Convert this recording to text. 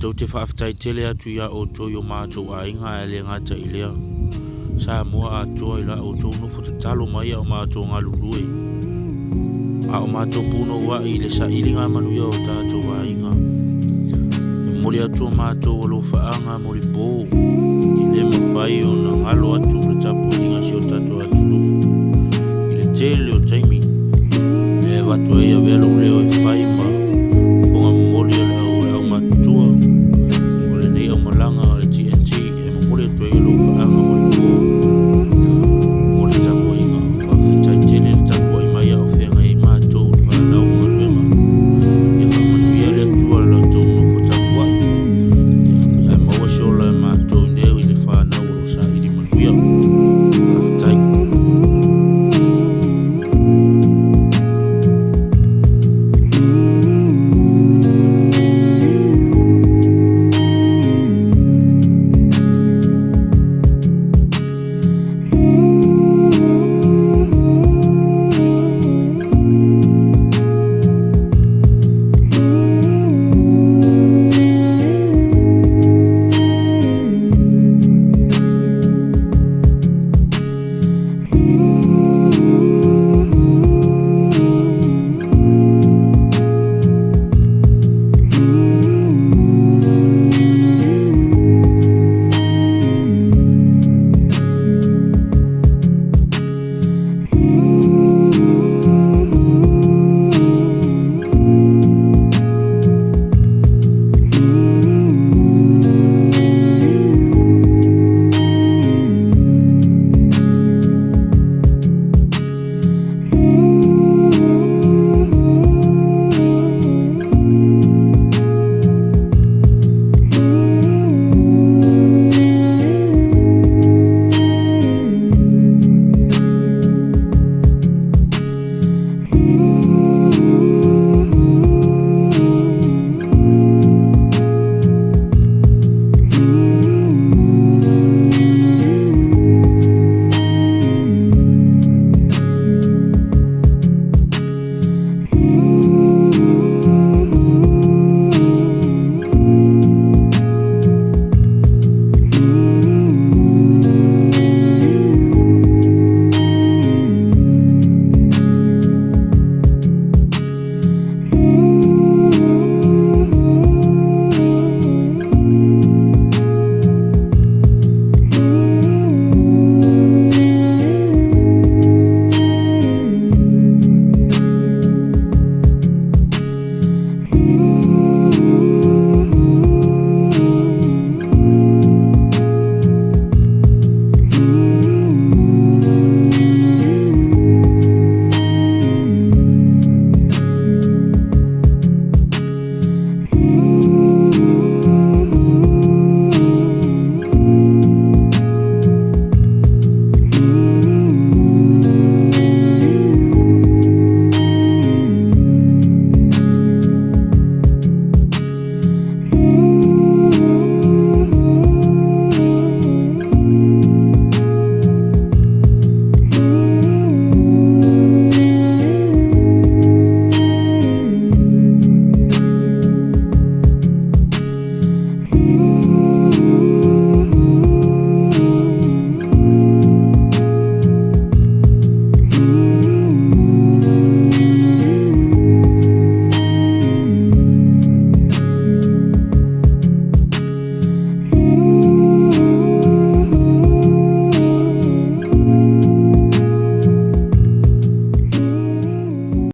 Tātou te whaafetai tele atu ia o tō i o mātou a inga e le ngata I lea. Samoa atoa I la o tō nufu te talo mai o mātou ngā lulue. A o mātou puno wa I le sa ilinga manu ia o tātou a inga. E mori atua mātou o lo whaanga mori bō. I le mawhai o na ngalo atu le tapu inga si o tātou atu nuku. I le tele o taimi. Le watu ea velo leo e whai ma. Fonga mori a leo e au matua. O le nei au malanga o le T&G e mori atua e lo whaanga mori bō. Mori tapu inga. Faafetai tele le tapu ai mai au whenga I mātou le whanau manuenga. E whamanu le atua la tau nufu tapu ai. E maua sola e mātou neo I le whanau o sa ili manuia.